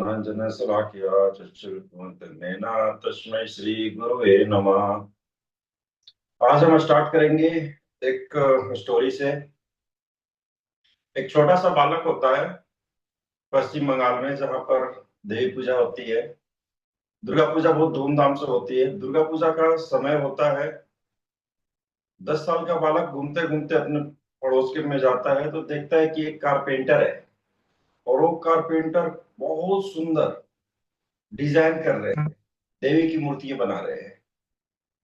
ज्ञानाञ्जन शलाकया चक्षुरुन्मिलितं तस्मै श्री गुरुवे नमः। आज हम स्टार्ट करेंगे एक स्टोरी से। एक छोटा सा बालक होता है पश्चिम बंगाल में, जहां पर देवी पूजा होती है। दुर्गा पूजा बहुत धूमधाम से होती है। दुर्गा पूजा का समय होता है। 10 साल का बालक घूमते घूमते अपने पड़ोस के में जाता है तो देखता है कि एक कारपेंटर है, और वो कारपेंटर बहुत सुंदर डिजाइन कर रहे हैं, देवी की मूर्तियां बना रहे हैं।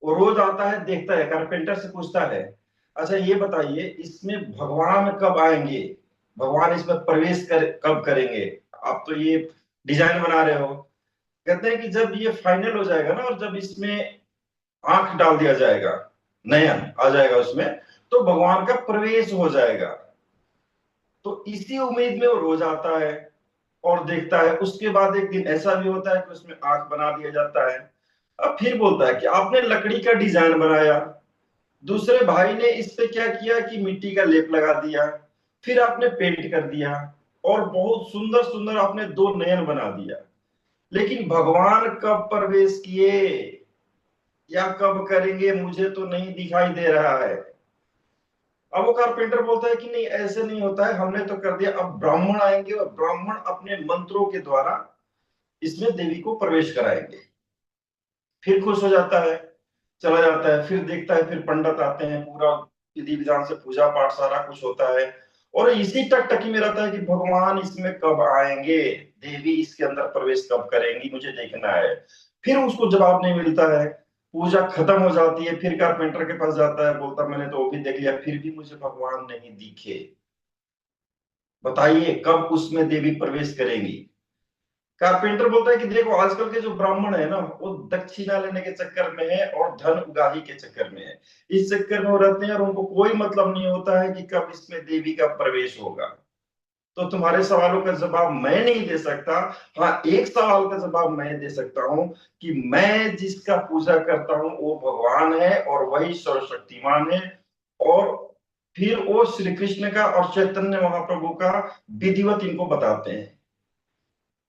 वो रोज आता है, देखता है, कारपेंटर से पूछता है, अच्छा ये बताइए इसमें भगवान कब आएंगे, भगवान इसमें प्रवेश कब करेंगे, आप तो ये डिजाइन बना रहे हो। कहते हैं कि जब ये फाइनल हो जाएगा ना, और जब इसमें आंख डाल दिया जाएगा, नयन आ जाएगा उसमें, तो भगवान का प्रवेश हो जाएगा। तो इसी उम्मीद में वो रोज आता है और देखता है। उसके बाद एक दिन ऐसा भी होता है कि उसमें आंख बना दिया जाता है। अब फिर बोलता है कि आपने लकड़ी का डिजाइन बनाया, दूसरे भाई ने इस पे क्या किया कि मिट्टी का लेप लगा दिया, फिर आपने पेंट कर दिया, और बहुत सुंदर सुंदर आपने दो नयन बना दिया। लेकिन भगवान कब प्रवेश किए या कब करेंगे मुझे तो नहीं दिखाई दे रहा है। अब वो कारपेंटर बोलता है कि नहीं, ऐसे नहीं होता है, हमने तो कर दिया, अब ब्राह्मण आएंगे और ब्राह्मण अपने मंत्रों के द्वारा इसमें देवी को प्रवेश कराएंगे। फिर खुश हो जाता है, चला जाता है। फिर देखता है, फिर पंडित आते हैं, पूरा विधि विधान से पूजा पाठ सारा कुछ होता है, और इसी टकटकी में रहता है कि भगवान इसमें कब आएंगे, देवी इसके अंदर प्रवेश कब करेंगी, मुझे देखना है। फिर उसको जवाब नहीं मिलता है। पूजा खत्म हो जाती है, फिर कारपेंटर के पास जाता है, बोलता मैंने तो वो भी देख लिया, फिर भी मुझे भगवान नहीं दिखे, बताइए कब उसमें देवी प्रवेश करेंगी। कारपेंटर बोलता है कि देखो, आजकल के जो ब्राह्मण है ना, वो दक्षिणा लेने के चक्कर में है और धन उगाही के चक्कर में है। इस चक्कर में वो रहते हैं, और उनको कोई मतलब नहीं होता है कि कब इसमें देवी का प्रवेश होगा। तो तुम्हारे सवालों का जवाब मैं नहीं दे सकता। हाँ, एक सवाल का जवाब मैं दे सकता हूँ कि मैं जिसका पूजा करता हूँ वो भगवान है, और वही सर्वशक्तिमान है। और फिर वो श्री कृष्ण का और चैतन्य महाप्रभु का विधिवत इनको बताते हैं।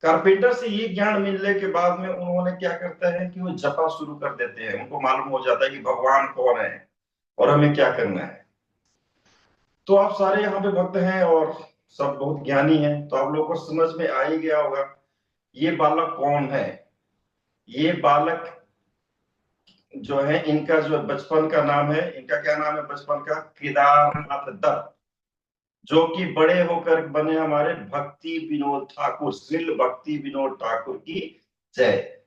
कारपेंटर से ये ज्ञान मिलने के बाद में उन्होंने क्या करता है कि वो जपा शुरू कर देते हैं। उनको मालूम हो जाता है कि भगवान कौन है और हमें क्या करना है। तो आप सारे यहाँ पे भक्त हैं और सब बहुत ज्ञानी हैं, तो आप लोगों को समझ में आ ही गया होगा ये बालक कौन है। ये बालक जो है, इनका जो बचपन का नाम है, इनका क्या नाम है बचपन का? केदारनाथ दत्त, जो कि बड़े होकर बने हमारे भक्ति विनोद ठाकुर, श्रील भक्ति विनोद ठाकुर की जय।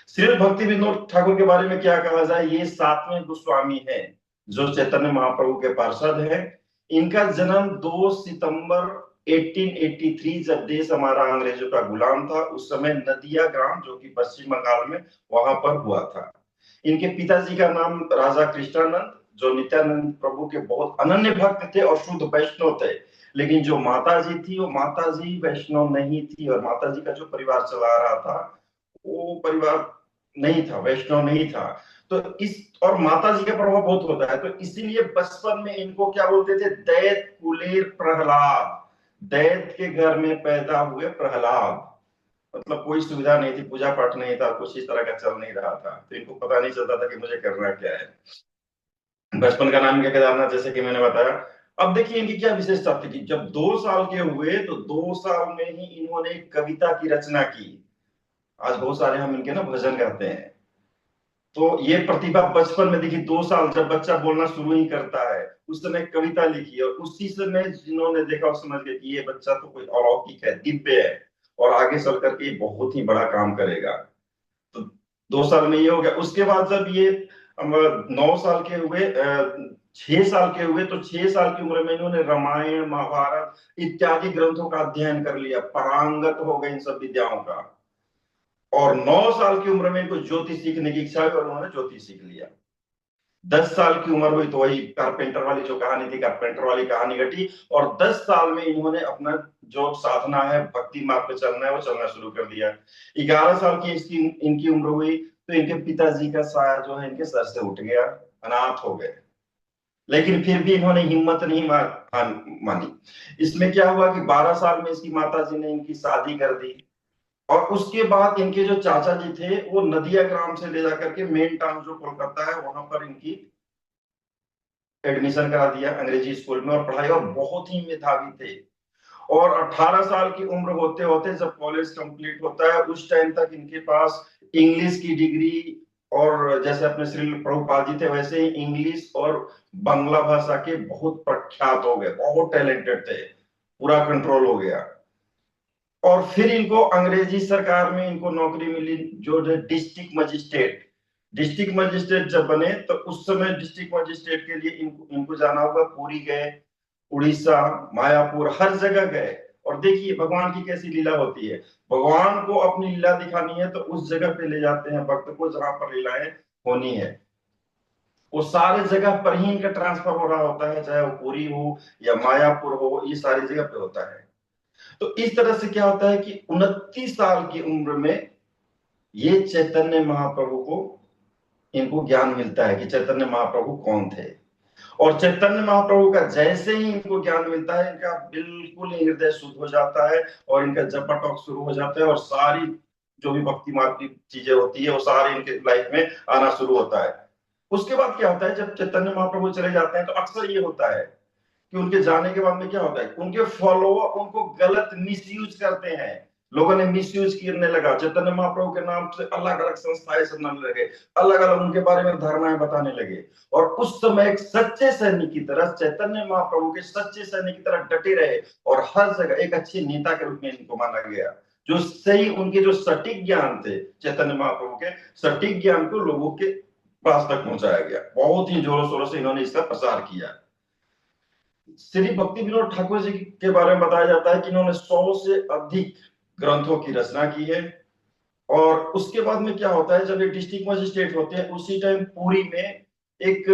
श्रील भक्ति विनोद ठाकुर के बारे में क्या कहा जाए, ये 7वें गोस्वामी है जो चैतन्य महाप्रभु के पार्षद है। इनका जन्म 2 सितंबर 1883, जब देश हमारा अंग्रेजों का गुलाम था, उस समय नदिया ग्राम, जो कि पश्चिम बंगाल में, वहां पर हुआ था। इनके पिताजी का नाम राजा कृष्णानंद, जो नित्यानंद प्रभु के बहुत अनन्य भक्त थे और शुद्ध वैष्णव थे। लेकिन जो माताजी थी, वो माताजी वैष्णव नहीं थी, और माताजी का जो परिवार चला रहा था वो परिवार नहीं था, वैष्णव नहीं था। तो इस, और माता जी का प्रभाव बहुत होता है, तो इसीलिए बचपन में इनको क्या बोलते थे? दैत कुलेर प्रहलाद। दैत के घर में पैदा हुए प्रहलाद। मतलब कोई सुविधा नहीं थी, पूजा पाठ नहीं था, कुछ इस तरह का चल नहीं रहा था, तो इनको पता नहीं चलता था कि मुझे करना क्या है। बचपन का नाम क्या, केदारनाथ, जैसे कि मैंने बताया। अब देखिए इनकी क्या विशेषता थी कि जब 2 साल के हुए तो 2 साल में ही इन्होंने एक कविता की रचना की। आज बहुत सारे हम इनके ना भजन गाते हैं। तो ये प्रतिभा बचपन में देखी, 2 साल जब बच्चा बोलना शुरू ही करता है, उस समय कविता लिखी, और उसी समय जिन्होंने देखा वो समझ गए कि ये बच्चा तो कोई अलौकिक है, दिव्य है, और आगे चल करके बहुत ही बड़ा काम करेगा। तो 2 साल में ये हो गया। उसके बाद जब ये 9 साल के हुए, 6 साल के हुए, तो 6 साल की उम्र में इन्होंने रामायण महाभारत इत्यादि ग्रंथों का अध्ययन कर लिया, पारंगत हो गए इन सब विद्याओं का। और 9 साल की उम्र में इनको ज्योतिष सीखने की इच्छा हुई और उन्होंने ज्योतिष सीख लिया। 10 साल की उम्र हुई तो वही कारपेंटर वाली जो कहानी थी, कारपेंटर वाली कहानी घटी, और 10 साल में इन्होंने अपना जो साधना है, भक्ति मार्ग पे चलना है, वो चलना शुरू कर दिया। 11 साल की इसकी इनकी उम्र हुई तो इनके पिताजी का साया जो है इनके सर से उठ गया, अनाथ हो गए। लेकिन फिर भी इन्होंने हिम्मत नहीं मानी। इसमें क्या हुआ कि 12 साल में इसकी माता जी ने इनकी शादी कर दी। और उसके बाद इनके जो चाचा जी थे वो नदिया ग्राम से ले जाकर के मेन टाउन जो कोलकाता है वहां पर इनकी एडमिशन करा दिया अंग्रेजी स्कूल में, और पढ़ाई, और बहुत ही मेधावी थे। और 18 साल की उम्र होते होते जब कॉलेज कंप्लीट होता है उस टाइम तक इनके पास इंग्लिश की डिग्री, और जैसे अपने श्री प्रभुपाद जी थे वैसे ही इंग्लिश और बांग्ला भाषा के बहुत प्रख्यात हो गए, बहुत टैलेंटेड थे, पूरा कंट्रोल हो गया। और फिर इनको अंग्रेजी सरकार में इनको नौकरी मिली, जो डिस्ट्रिक्ट मजिस्ट्रेट। डिस्ट्रिक्ट मजिस्ट्रेट जब बने तो उस समय डिस्ट्रिक्ट मजिस्ट्रेट के लिए इनको इनको जाना होगा, पुरी गए, उड़ीसा, मायापुर, हर जगह गए। और देखिए भगवान की कैसी लीला होती है, भगवान को अपनी लीला दिखानी है तो उस जगह पे ले जाते हैं भक्त को जहां पर लीलाएं होनी है। वो सारे जगह पर ही इनका ट्रांसफर हो रहा होता है, चाहे वो पुरी हो या मायापुर हो, ये सारी जगह पे होता है। तो इस तरह से क्या होता है कि 29 साल की उम्र में ये चैतन्य महाप्रभु को, इनको ज्ञान मिलता है कि चैतन्य महाप्रभु कौन थे। और चैतन्य महाप्रभु का जैसे ही इनको ज्ञान मिलता है इनका बिल्कुल हृदय शुद्ध हो जाता है, और इनका जपा टॉक शुरू हो जाता है, और सारी जो भी भक्ति मार्ग की चीजें होती है वो सारी इनके लाइफ में आना शुरू होता है। उसके बाद क्या होता है, जब चैतन्य महाप्रभु चले जाते हैं तो अक्सर ये होता है कि उनके जाने के बाद में क्या होता है, उनके फॉलोअर उनको गलत मिसयूज करते हैं। लोगों ने मिसयूज करने लगा, चैतन्य महाप्रभु के नाम से अलग अलग संस्थाएं चलने लगे, अलग अलग उनके बारे में धारणाएं बताने लगे। और उस समय एक सच्चे सैनिक की तरह, चैतन्य महाप्रभु के सच्चे सैनिक की तरह डटे रहे, और हर जगह एक अच्छे नेता के रूप में इनको माना गया, जो सही उनके जो सटीक ज्ञान थे चैतन्य महाप्रभु के, सटीक ज्ञान को लोगों के पास तक पहुंचाया गया। बहुत ही जोरों शोरों से इन्होंने इसका प्रसार किया। श्री भक्ति विनोद ठाकुर जी के बारे में बताया जाता है कि इन्होंने 100 से अधिक ग्रंथों की रचना की है। और उसके बाद में क्या होता है, जब ये डिस्ट्रिक्ट मजिस्ट्रेट होते हैं उसी टाइम पुरी में एक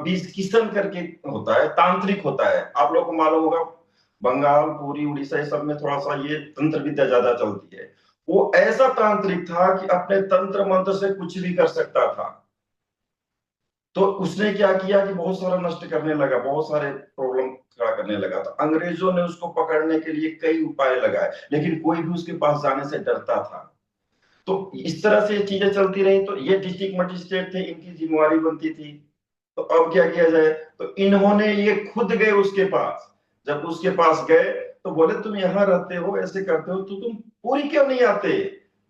बीस किशन करके होता है, तांत्रिक होता है, आप लोगों को मालूम होगा, बंगाल, पुरी, उड़ीसा, ये सब में थोड़ा सा ये तंत्र विद्या ज्यादा चलती है। वो ऐसा तांत्रिक था कि अपने तंत्र मंत्र से कुछ भी कर सकता था। तो उसने क्या किया कि बहुत सारा नष्ट करने लगा, बहुत सारे प्रॉब्लम खड़ा करने लगा। तो अंग्रेजों ने उसको पकड़ने के लिए कई उपाय लगाए, लेकिन कोई भी उसके पास जाने से डरता था। तो इस तरह से चीजें चलती रही। तो ये डिस्ट्रिक्ट मजिस्ट्रेट थे, इनकी जिम्मेवारी बनती थी। तो अब क्या किया जाए, तो इन्होंने ये खुद गए उसके पास। जब उसके पास गए तो बोले तुम यहाँ रहते हो, ऐसे करते हो, तो तुम पूरी क्यों नहीं आते,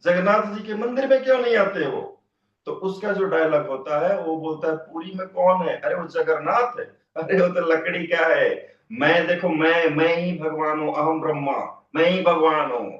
जगन्नाथ जी के मंदिर में क्यों नहीं आते हो। तो उसका जो डायलॉग होता है वो बोलता है, पूरी में कौन है, अरे वो जगन्नाथ है, अरे वो तो लकड़ी का है। मैं देखो, मैं ही भगवान हूँ, अहम ब्रह्मा, मैं ही भगवान हूँ।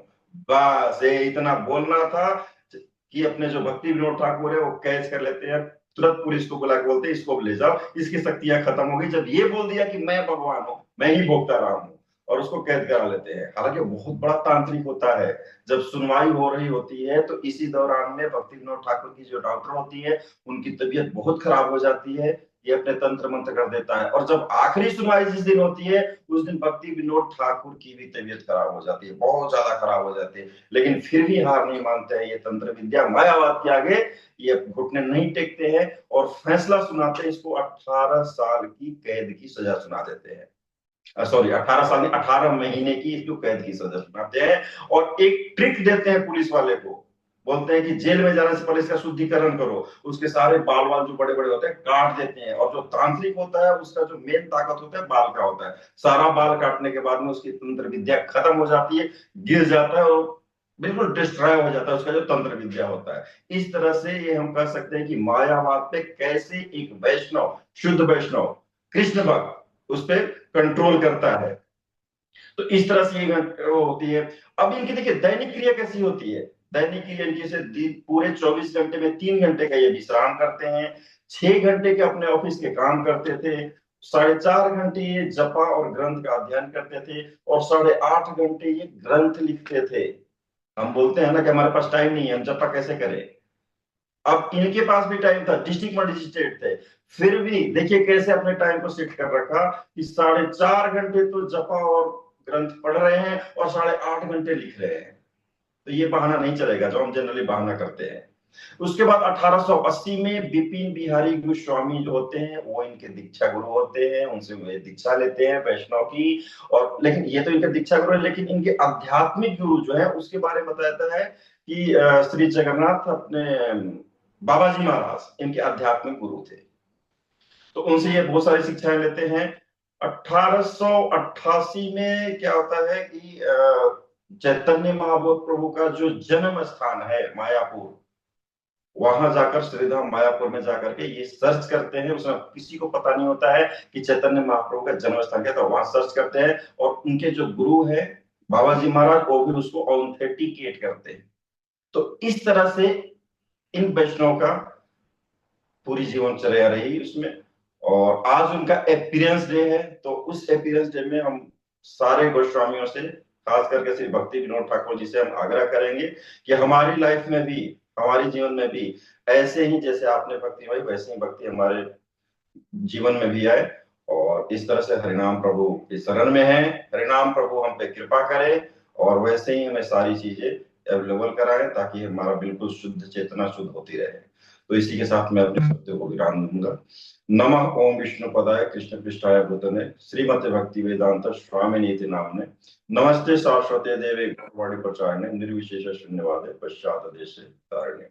बस ये इतना बोलना था कि अपने जो भक्ति विनोद ठाकुर है वो कैच कर लेते हैं, तुरंत पुलिस को बुला के बोलते हैं इसको ले जाओ, इसकी शक्तियां खत्म हो गई। जब ये बोल दिया कि मैं भगवान हूँ, मैं ही भोगता रहा हूँ, और उसको कैद करा लेते हैं। हालांकि बहुत बड़ा तांत्रिक होता है। जब सुनवाई हो रही होती है तो इसी दौरान में भक्ति विनोद ठाकुर की जो डॉक्टर होती है उनकी तबीयत बहुत खराब हो जाती है, ये अपने तंत्र मंत्र कर देता है। और जब आखिरी सुनवाई जिस दिन होती है उस दिन भक्ति विनोद ठाकुर की भी तबीयत खराब हो जाती है, बहुत ज्यादा खराब हो जाती है। लेकिन फिर भी हार नहीं मानते हैं, ये तंत्र विद्या मायावाद के आगे ये घुटने नहीं टेकते हैं, और फैसला सुनाते हैं, इसको 18 साल की कैद की सजा सुना देते हैं। सॉरी, 18 साल नहीं, 18 महीने की इसको कैद की सजा सुनाते हैं। और एक ट्रिक देते हैं पुलिस वाले को, बोलते हैं कि जेल में जाने से पहले इसका शुद्धिकरण करो, उसके सारे बाल वाल जो बड़े बड़े होते हैं काट देते हैं। और जो तांत्रिक होता है उसका जो मेन ताकत होता है बाल का होता है, सारा बाल काटने के बाद में उसकी तंत्र विद्या खत्म हो जाती है, गिर जाता है, और बिल्कुल डिस्ट्रॉय हो जाता है उसका जो तंत्र विद्या होता है। इस तरह से ये हम कह सकते हैं कि मायावाद पे कैसे एक वैष्णव, शुद्ध वैष्णव, कृष्ण भक्त उस पर कंट्रोल करता है। तो इस तरह से वो होती है। अब इनकी देखिए दैनिक क्रिया कैसी होती है। दैनिक क्रिया इनकी से पूरे 24 घंटे में 3 घंटे का ये विश्राम करते हैं, 6 घंटे के अपने ऑफिस के काम करते थे, 4.5 घंटे ये जपा और ग्रंथ का अध्ययन करते थे, और 8.5 घंटे ये ग्रंथ लिखते थे। हम बोलते हैं ना कि हमारे पास टाइम नहीं है, हम जपा कैसे करें। अब इनके पास भी टाइम था, डिस्ट्रिक्ट मजिस्ट्रेट थे, फिर भी देखिए कैसे अपने टाइम को सेट कर रखा कि 4.5 घंटे तो जपा और ग्रंथ पढ़ रहे हैं और 8.5 घंटे लिख रहे हैं। तो ये बहाना नहीं चलेगा जो हम जनरली बहाना करते हैं। उसके बाद 1880 में बिपिन बिहारी गोस्वामी जो होते हैं वो इनके दीक्षा गुरु होते हैं, उनसे वे दीक्षा लेते हैं वैष्णव की। और लेकिन ये तो इनके दीक्षा गुरु है, लेकिन इनके आध्यात्मिक गुरु जो है उसके बारे में बताता है कि श्री जगन्नाथ अपने बाबा जी महाराज इनके आध्यात्मिक गुरु थे। तो उनसे ये बहुत सारी शिक्षाएं लेते हैं। 1888 में क्या होता है कि चैतन्य महाप्रभु का जो जन्म स्थान है मायापुर, वहां जाकर श्रीधाम मायापुर में जाकर के ये सर्च करते हैं। उसमें किसी को पता नहीं होता है कि चैतन्य महाप्रभु का जन्म स्थान क्या, तो वहां सर्च करते हैं और उनके जो गुरु है बाबा जी महाराज वो भी उसको ऑथेंटिकेट करते हैं। तो इस तरह से इन वैष्णव का पूरी जीवनचर्या रही उसमें। और आज उनका अपीयरेंस डे है, तो उस अपीयरेंस डे में हम सारे गोस्वामियों से, खास करके श्री भक्ति विनोद ठाकुर जी से हम आग्रह करेंगे कि हमारी लाइफ में भी, हमारे जीवन में भी ऐसे ही जैसे आपने भक्ति भाई वैसे ही भक्ति हमारे जीवन में भी आए। और इस तरह से हरिनाम प्रभु की शरण में है, हरिनाम प्रभु हम पे कृपा करे और वैसे ही हमें सारी चीजें अवेलेबल कराए ताकि हमारा बिल्कुल शुद्ध चेतना शुद्ध होती रहे। तो इसी के साथ मैं अपने शब्दों को विराम दूंगा। नमः ओम विष्णु पदाय कृष्ण पृष्ठाय भूतने श्रीमते भक्ति वेदांत स्वामिनीति नामने नमस्ते सरस्वती देवे गौरवाणी प्रचारणे निर्विशेष शून्यवादे पश्चात देशे तारणे।